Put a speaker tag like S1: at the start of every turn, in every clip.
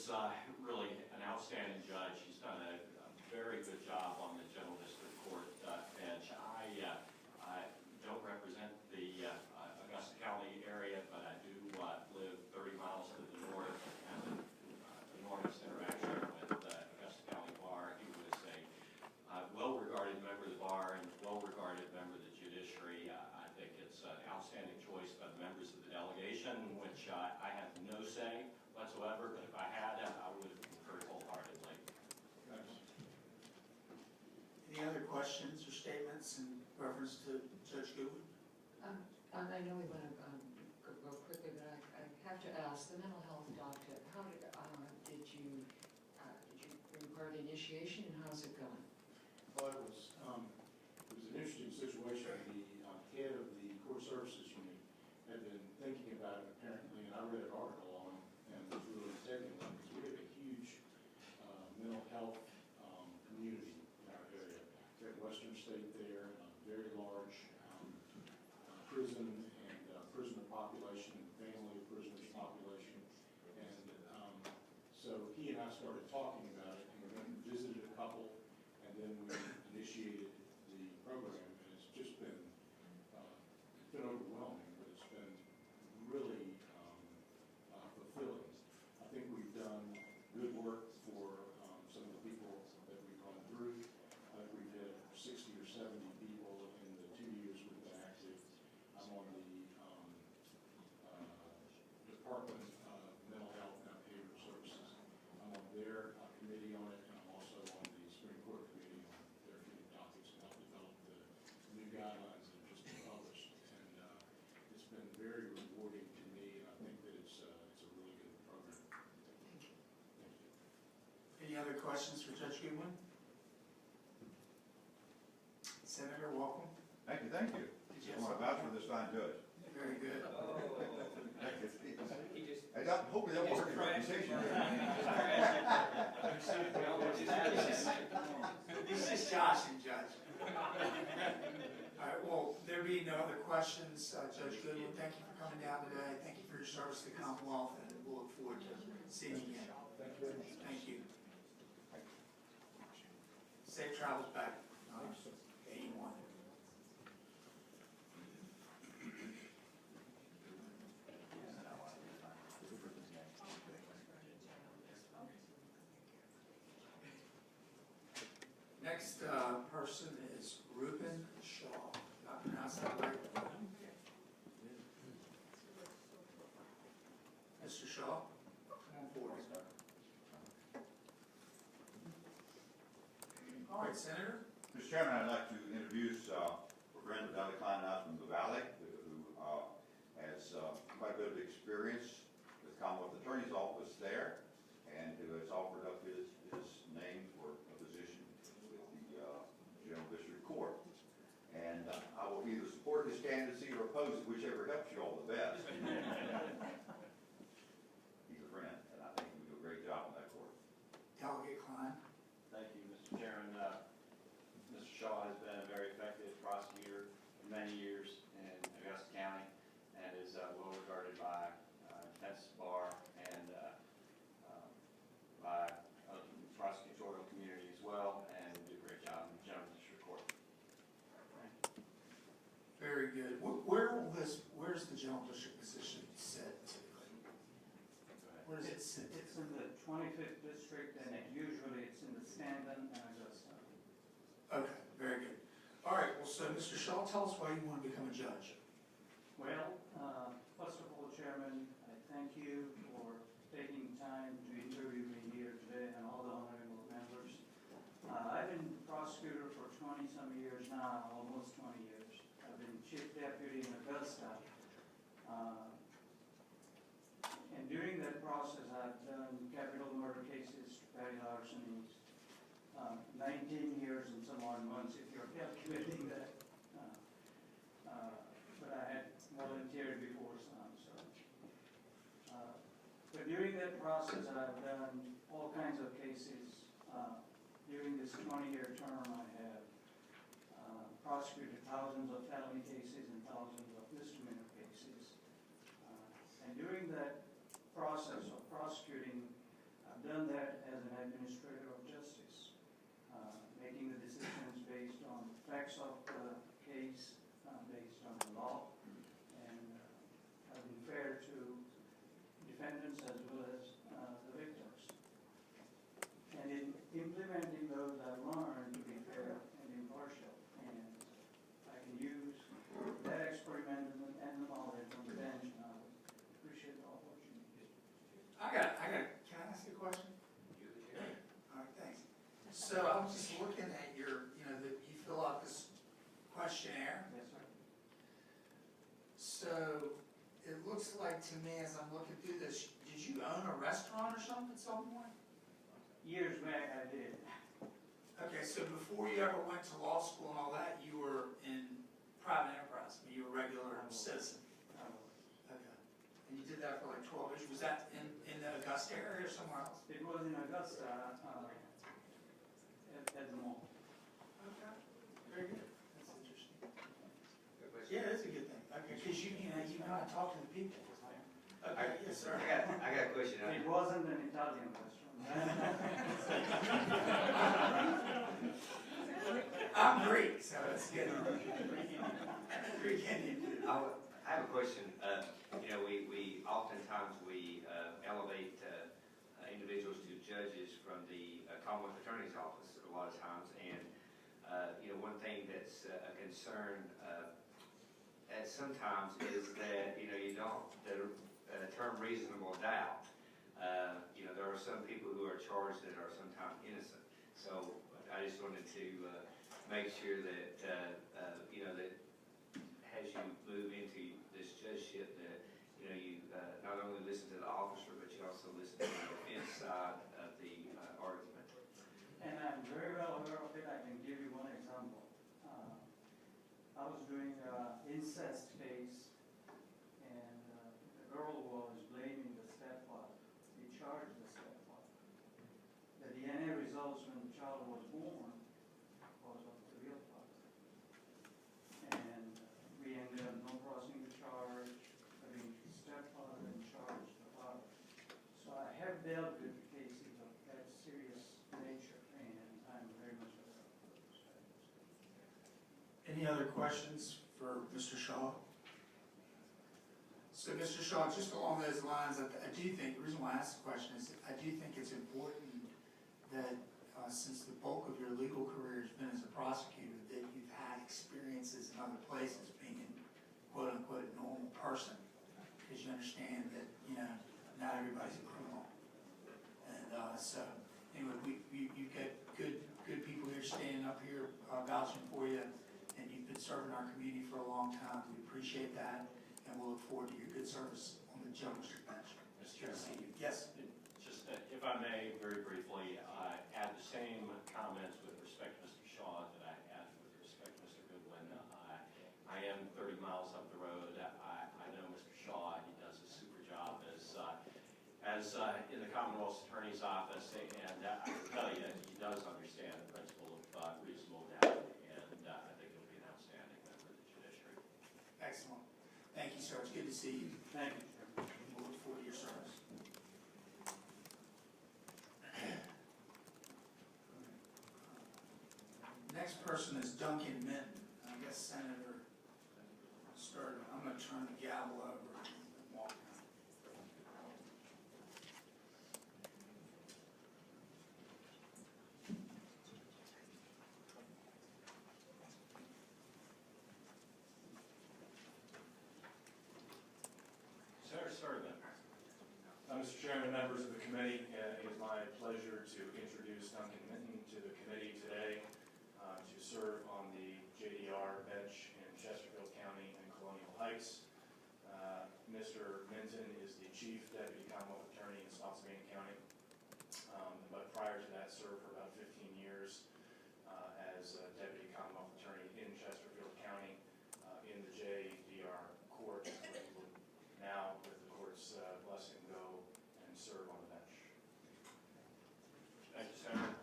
S1: is really an outstanding judge. He's done a very good job on the General District Court bench. I don't represent the Augusta County area, but I do live 30 miles to the north and have enormous interaction with Augusta County Bar. He was a well-regarded member of the bar and well-regarded member of the judiciary. I think it's an outstanding choice by the members of the delegation, which I have no say whatsoever, but if I had, I would have concurred wholeheartedly.
S2: Any other questions or statements in reference to Judge Goodwin?
S3: I know we want to go quickly, but I have to ask, the mental health doctor, how did you regard initiation and how's it going?
S4: Well, it was an interesting situation. The head of the court services unit had been thinking about it apparently, and I read an article on it and was really taken with it because we have a huge mental health community in our area. We have Western State there, a very large prison and prisoner population and family of prisoners population. And so he and I started talking about it, and we went and visited a couple, and then we initiated the program, and it's just been overwhelming, but it's been really fulfilling. I think we've done good work for some of the people that we've gone through. I think we've had 60 or 70 people in the 2 years we've been active. I'm on the Department of Mental Health and Behavioral Services. I'm on their committee on it, and I'm also on the Supreme Court committee on therapeutic topics to help develop the new guidelines that have just been published. And it's been very rewarding to me, and I think that it's a really good program. Thank you.
S2: Any other questions for Judge Goodwin? Senator, welcome.
S5: Thank you, thank you. I want to vouch for this fine judge.
S2: Very good.
S5: Hopefully that won't hurt your reputation.
S2: This is Josh and Judge. All right, well, there being no other questions, Judge Goodwin, thank you for coming down today. Thank you for your service to the Commonwealth, and we'll look forward to seeing you again.
S4: Thank you very much.
S2: Thank you. Safe travels back. 81. Next person is Ruben Shaw. Did I pronounce that right? Mr. Shaw, come on forward. All right, Senator.
S5: Mr. Chairman, I'd like to introduce a friend of Dudley Klein out from the Valley who has quite a bit of experience with the Commonwealth Attorney's Office there, and who has offered up his name for a position with the General District Court. And I will either support his candidacy or oppose it, whichever helps you all the best. He's a friend, and I think we do a great job on that court.
S2: Delegate Klein.
S6: Thank you, Mr. Chairman. Mr. Shaw has been a very effective prosecutor for many years in Augusta County and is well regarded by Texas Bar and by the prosecutorial community as well, and will do a great job in the General District Court.
S2: Very good. Where's the General District position sit typically? Where does it sit?
S7: It's in the 25th district, and usually it's in the Stanton and Augusta.
S2: Okay, very good. All right, well, so Mr. Shaw, tell us why you want to become a judge.
S7: Well, first of all, Chairman, I thank you for taking time to interview me here today and all the honorable members. I've been prosecutor for 20-some years now, almost 20 years. I've been chief deputy in Augusta. And during that process, I've done capital murder cases, petty larcenies, 19 years and some odd months, if you're calculating that. But I had volunteered before some, so. But during that process, I've done all kinds of cases. During this 20-year term, I have prosecuted thousands of felony cases and thousands of misdemeanor cases. And during that process of prosecuting, I've done that as an administrator of justice, making the decisions based on facts of the case, based on the law, and having fair to defendants as well as the victims. And in implementing those, I learned to be fair and impartial, and I can use that experiment and the knowledge on the bench, and I would appreciate the opportunity.
S2: Can I ask you a question? All right, thanks. So I was just looking at your, you fill out this questionnaire.
S7: Yes, sir.
S2: So it looks like to me, as I'm looking through this, did you own a restaurant or something at some point?
S7: Years back, I did.
S2: Okay, so before you ever went to law school and all that, you were in private enterprise, you were a regular citizen? Okay. And you did that for like 12 years. Was that in the Augusta area or somewhere else?
S7: It was in Augusta, at the mall.
S2: Okay, very good. That's interesting. Yeah, that's a good thing. Okay, because you know how to talk to the people. Okay, yes, sir.
S8: I got a question.
S7: It wasn't an Italian restaurant.
S2: I'm Greek, so it's good. Greek Indian.
S8: I have a question. We oftentimes elevate individuals to judges from the Commonwealth Attorney's Office a lot of times, and one thing that's a concern at sometimes is that you don't the term reasonable doubt. There are some people who are charged that are sometimes innocent. So I just wanted to make sure that that as you move into this judgeship, that you not only listen to the officer, but you also listen to the defense side of the argument.
S7: And I'm very well aware of it. I can give you one example. I was doing an incest case, and the girl was blaming the stepfather. He charged the stepfather. The DNA results when the child was born was of the real father. And we ended up not crossing the charge, having the stepfather and charged the father. So I have dealt with cases of that serious nature, and I'm very much aware of those.
S2: Any other questions for Mr. Shaw? So, Mr. Shaw, just along those lines, I do think, the reason why I asked the question is I do think it's important that since the bulk of your legal career has been as a prosecutor, that you've had experiences in other places being a quote-unquote normal person, because you understand that, not everybody's a criminal. And so, anyway, you've got good people here standing up here vouching for you, and you've been serving our community for a long time. We appreciate that, and we'll look forward to your good service on the General District Bench.
S1: Mr.
S2: Good to see
S1: Chairman,
S2: you. Yes.
S1: just if I may, very briefly, add the same comments with respect to Mr. Shaw that I had with respect to Mr. Goodwin. I am 30 miles up the road. I know Mr. Shaw. He does a super job as in the Commonwealth's Attorney's Office, and I can tell you, he does understand the principle of reasonable doubt, and I think he'll be an outstanding member of the judiciary.
S2: Excellent. Thank you, sir. It's good to see you.
S7: Thank you, Chairman.
S2: We'll look forward to your service. Next person is Duncan Minton. I guess Senator started. I'm going to turn the gavel over and walk out.
S1: Senator Sturtevant.
S9: Mr. Chairman, members of the committee, it is my pleasure to introduce Duncan Minton to the committee today to serve on the JDR bench in Chesterfield County and Colonial Heights. Mr. Minton is the Chief Deputy Commonwealth Attorney in Spotsylvania County, but prior to that served for about 15 years as Deputy Commonwealth Attorney in Chesterfield County in the JDR court, where he would now, with the court's blessing, go and serve on the bench.
S1: Thank you, Senator.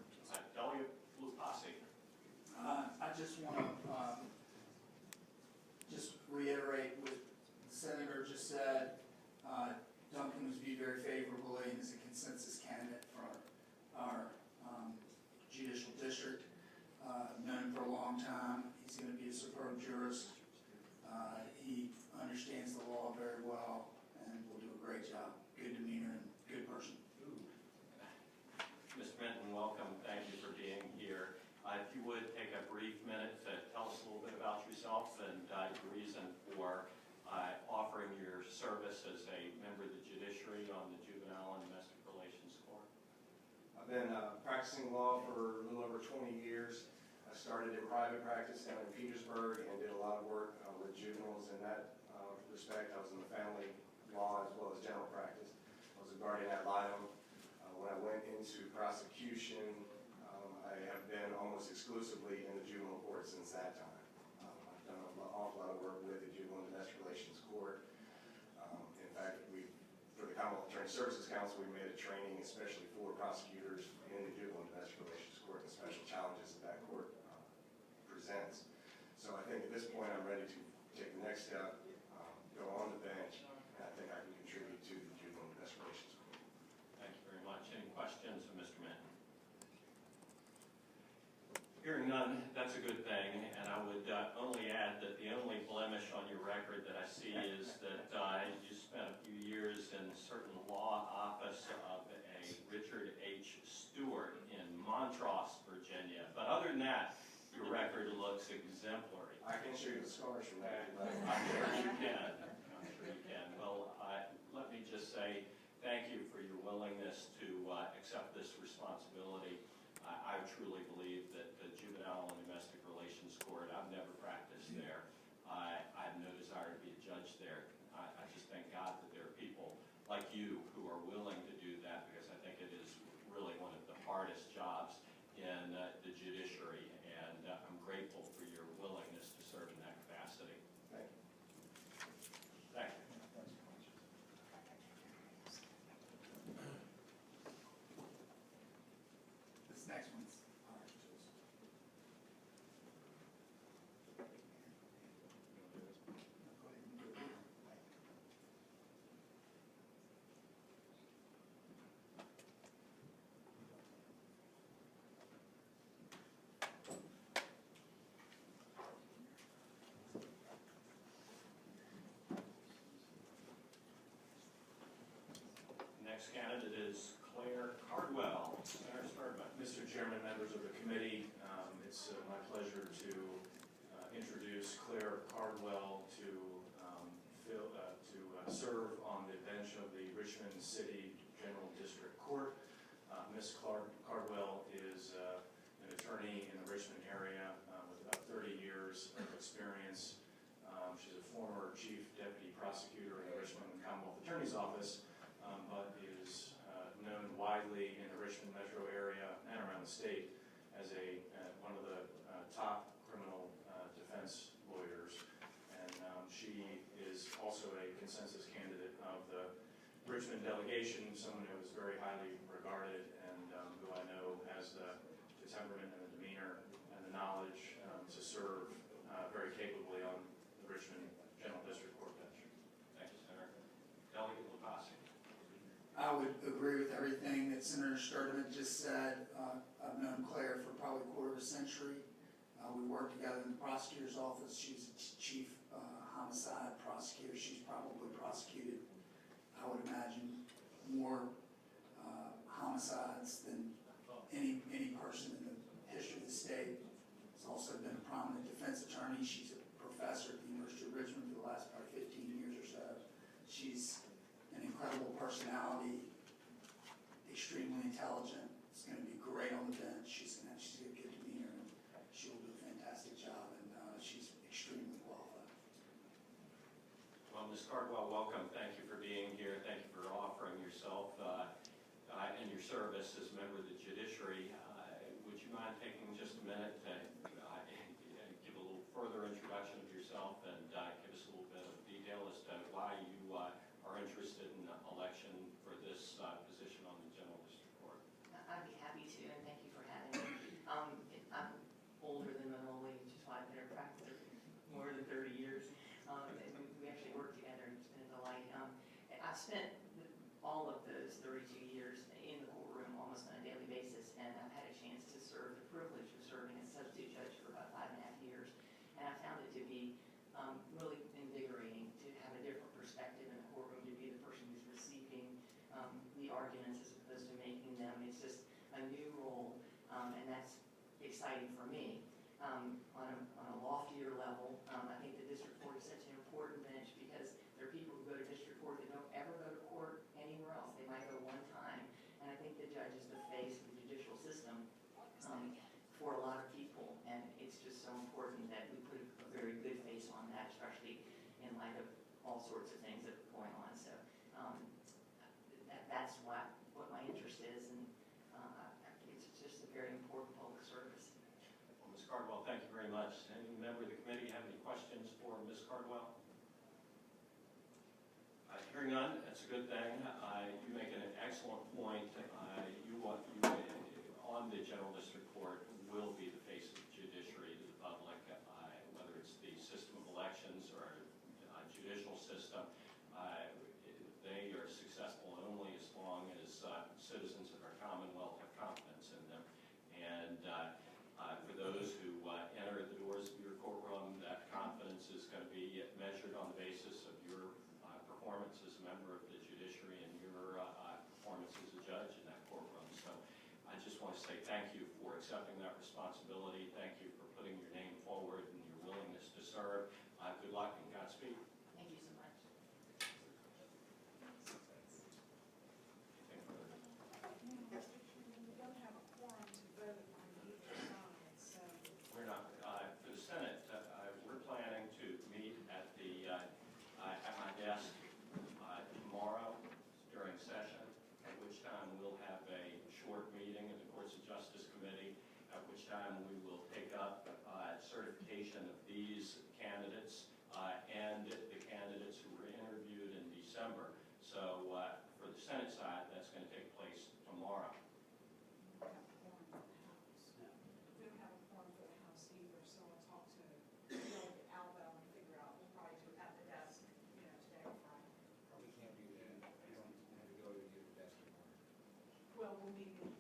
S1: Delia Blue Posse.
S2: I just want to just reiterate what the Senator just said.
S9: I've been practicing law for a little over 20 years. I started in private practice down in Petersburg and did a lot of work with juveniles in that respect. I was in the family law as well as general practice. I was a guardian ad litem. When I went into prosecution, I have been almost exclusively in the juvenile court since that time. I've done an awful lot of work with the Juvenile and Domestic Relations Court. In fact, for the Commonwealth Attorney Services Council, we made a training especially for prosecutors in the Juvenile and Domestic Relations Court and the special challenges that court presents. So I think at this point I'm ready to take the next step, go on the bench, and I think I can contribute to the Juvenile and Domestic Relations Court.
S1: Thank you very much. Any questions of Mr. Minton? Hearing none, that's a good thing, and I would only add that the only blemish on your record that I see is that you spent a few years in certain law office of a Richard H. Stewart in Montrose, Virginia. But other than that, your record looks exemplary.
S9: I can show you the scars from that.
S1: I'm sure you can. I'm sure you can. Well, let me just say thank you for your willingness to accept this responsibility. I truly believe that the Juvenile and Domestic Relations Court, I've never practiced there. I have no desire to be a judge there. I just thank God that there are people like you who are willing to do that, because I think it is really one of the hardest jobs in the judiciary, and I'm grateful for your willingness to serve in that capacity.
S9: Thank you.
S1: Thank you.
S2: This next one's.
S1: Next candidate is Claire Cardwell. Senator Sturdivant.
S9: Mr. Chairman, members of the committee, it's my pleasure to introduce Claire Cardwell to serve on the bench of the Richmond City General District Court. Ms. Cardwell is an attorney in the Richmond area with about 30 years of experience. She's a former chief deputy prosecutor in the Richmond Commonwealth Attorney's Office, but is known widely in the Richmond metro area and around the state as one of the top criminal defense lawyers. And she is also a consensus candidate of the Richmond delegation, someone who is very highly regarded and who I know has the temperament and the demeanor and the knowledge to serve very capably on the Richmond General District Court bench.
S1: Thank you, Senator. Delegate Lapasi.
S2: I would agree with everything that Senator Sturdivant just said. I've known Claire for probably a quarter of a century. We worked together in the prosecutor's office. She's a chief homicide prosecutor. She's probably prosecuted, I would imagine, more homicides than any person in the history of the state. Has also been a prominent defense attorney. She's a professor at the University of Richmond for the last probably 15 years or so. She's an incredible personality, extremely intelligent. It's going to be great on the bench. She's going to have a good demeanor, and she will do a fantastic job, and she's extremely qualified.
S1: Well, Ms. Cardwell, welcome. Thank you for being here. Thank you for offering yourself and your service as a member of the judiciary. Would you mind taking just a minute to give a little further introduction of yourself and give us a little bit of detail as to why you are interested in election for this position on the General District Court?
S10: I'd be happy to, and thank you for having me. I'm older than Manoli, which is why I've been in practice for more than 30 years. And we actually work together, and it's been a delight. I've spent all of those 32 years in the courtroom almost on a daily basis, and I've had a chance to serve, the privilege of serving as substitute judge for about 5.5 years. And I found it to be really invigorating to have a different perspective in the courtroom, to be the person who's receiving the arguments as opposed to making them. It's just a new role, and that's exciting for me. On a loftier level, I think the district court is such an important bench because there are people who go to district court that don't ever go to court anywhere else. They might go one time, and I think the judge is the face of the
S1: much. Any member of the committee have any questions for Ms. Cardwell? Hearing none, that's a good thing. You make an excellent point. On the General District Court will be the face of the judiciary to the public, whether it's the system of elections or judicial system. They are successful only as long as citizens of our Commonwealth have confidence in them. And for those who enter the doors of your courtroom, that confidence is going to be measured on the basis of your performance as a member of the judiciary and your performance as a judge in that courtroom. So I just want to say thank you for accepting that responsibility. Thank you for putting your name forward and your willingness to serve. Good luck and Godspeed.
S10: Thank you so much.
S1: Anything further?
S11: We don't have a quorum to vote on either side, so.
S1: We're not, for the Senate, we're planning to meet at my desk tomorrow during session, at which time we'll have a short meeting of the Courts of Justice Committee, at which time we will take up certification of these candidates and the candidates who were interviewed in December. So for the Senate side, that's going to take place tomorrow.
S11: We don't have a quorum for the House. We don't have a quorum for the House either, so I'll talk to Delegate Albo and figure out, we'll probably do it at the desk, today or Friday.
S12: Probably can't do that. I don't have to go to get a desk tomorrow.
S11: Well, we'll meet in